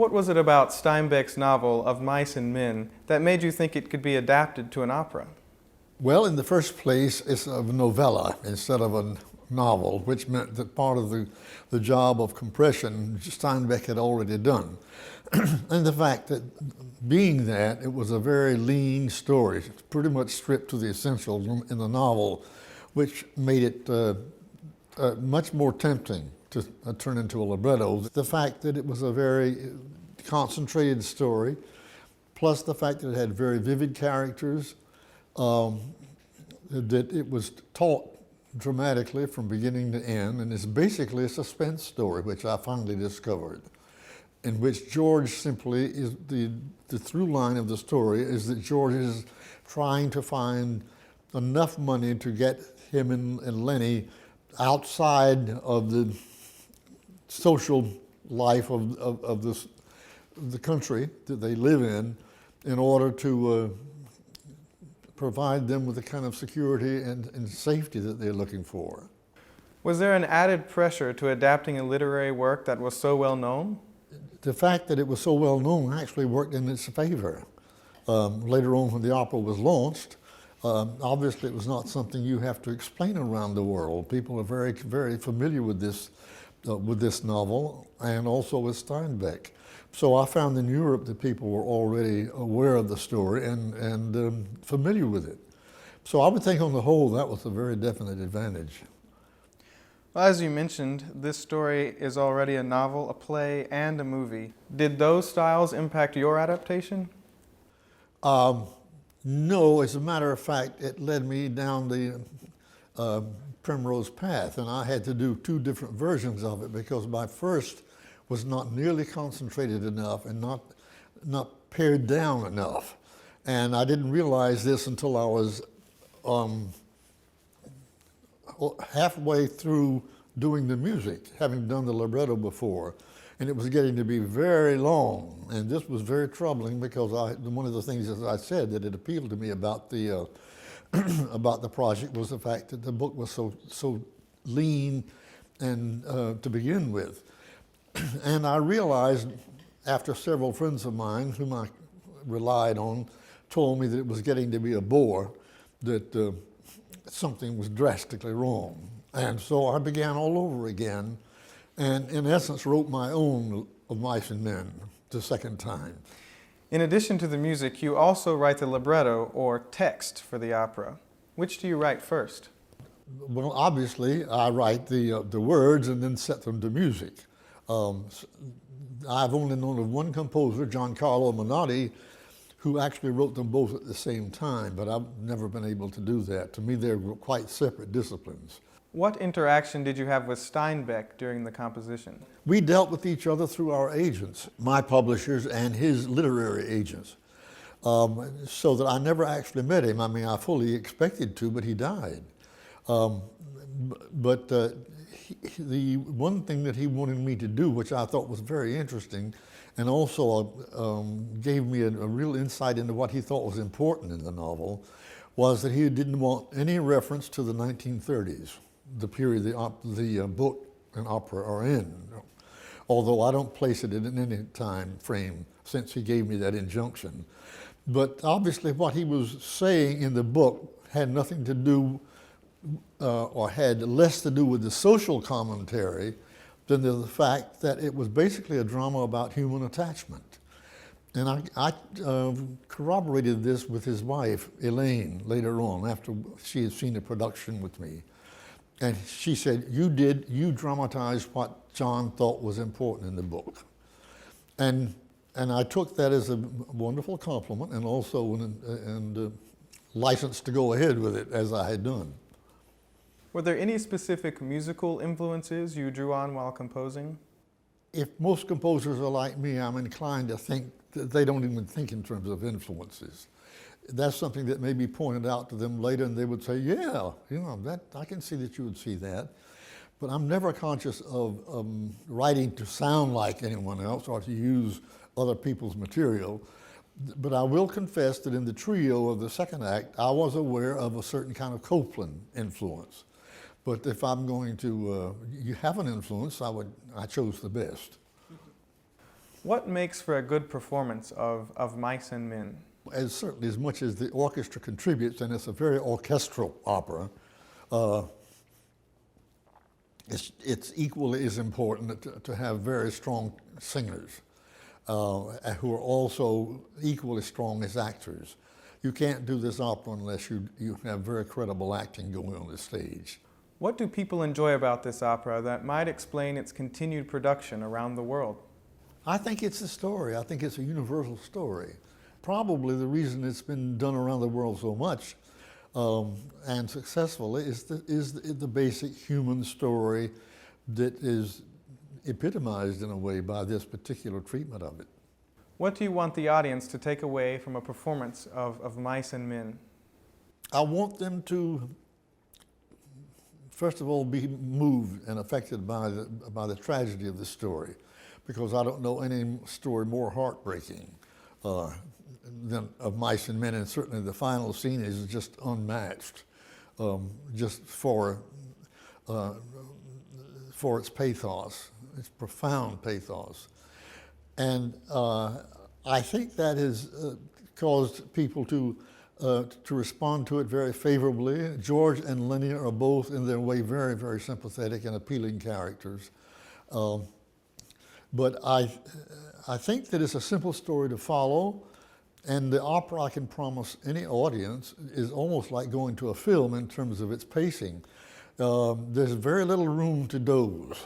What was it about Steinbeck's novel Of Mice and Men that made you think it could be adapted to an opera? Well, in the first place, it's a novella instead of a novel, which meant that part of the job of compression Steinbeck had already done. And the fact that being that, it was a very lean story, pretty much stripped to the essentials in the novel, which made it much more tempting to turn into a libretto. The fact that it was a very concentrated story, plus the fact that it had very vivid characters, that it was taught dramatically from beginning to end, and it's basically a suspense story, which I finally discovered, in which George simply is the through line of the story is that George is trying to find enough money to get him and Lenny outside of the social life of the country that they live in order to provide them with the kind of security and safety that they're looking for. Was there an added pressure to adapting a literary work that was so well known? The fact that it was so well known actually worked in its favor. Later on, when the opera was launched, obviously it was not something you have to explain around the world. People are very, very familiar with this novel and also with Steinbeck. So I found in Europe that people were already aware of the story and familiar with it. So I would think on the whole that was a very definite advantage. Well, as you mentioned, this story is already a novel, a play, and a movie. Did those styles impact your adaptation? No, as a matter of fact, it led me down the Primrose Path, and I had to do two different versions of it because my first was not nearly concentrated enough and not pared down enough. And I didn't realize this until I was halfway through doing the music, having done the libretto before. And it was getting to be very long. And this was very troubling because one of the things, as I said, that it appealed to me about the about the project was the fact that the book was so lean and to begin with. And I realized after several friends of mine whom I relied on told me that it was getting to be a bore, that something was drastically wrong. And so I began all over again and in essence wrote my own Of Mice and Men the second time. In addition to the music, you also write the libretto or text for the opera. Which do you write first? Well, obviously I write the words and then set them to music. I've only known of one composer, Giancarlo Menotti, who actually wrote them both at the same time, but I've never been able to do that. To me, they're quite separate disciplines. What interaction did you have with Steinbeck during the composition? We dealt with each other through our agents, my publishers and his literary agents, so that I never actually met him. I mean, I fully expected to, but he died. The one thing that he wanted me to do, which I thought was very interesting, and also gave me a real insight into what he thought was important in the novel, was that he didn't want any reference to the 1930s, the period the book and opera are in, although I don't place it in any time frame since he gave me that injunction. But obviously what he was saying in the book had nothing to do or had less to do with the social commentary than the fact that it was basically a drama about human attachment. And I corroborated this with his wife, Elaine, later on, after she had seen the production with me. And she said, you dramatized what John thought was important in the book. And I took that as a wonderful compliment and also a license to go ahead with it as I had done. Were there any specific musical influences you drew on while composing? If most composers are like me, I'm inclined to think that they don't even think in terms of influences. That's something that may be pointed out to them later and they would say, yeah, that I can see that you would see that. But I'm never conscious of writing to sound like anyone else or to use other people's material. But I will confess that in the trio of the second act, I was aware of a certain kind of Copland influence. But if I'm going to you have an influence, I chose the best. What makes for a good performance of Mice and Men? As certainly as much as the orchestra contributes, and it's a very orchestral opera, uh, it's equally as important to have very strong singers who are also equally strong as actors. You can't do this opera unless you have very credible acting going on the stage. What do people enjoy about this opera that might explain its continued production around the world? I think it's a story. I think it's a universal story. Probably the reason it's been done around the world so much and successfully is the basic human story that is epitomized in a way by this particular treatment of it. What do you want the audience to take away from a performance of Mice and Men? I want them to, first of all, be moved and affected by the tragedy of the story, because I don't know any story more heartbreaking than of Mice and Men, and certainly the final scene is just unmatched, just for its pathos, its profound pathos. And I think that has caused people to respond to it very favorably. George and Lenny are both, in their way, very, very sympathetic and appealing characters. But I think that it's a simple story to follow, and the opera, I can promise any audience, is almost like going to a film in terms of its pacing. There's very little room to doze.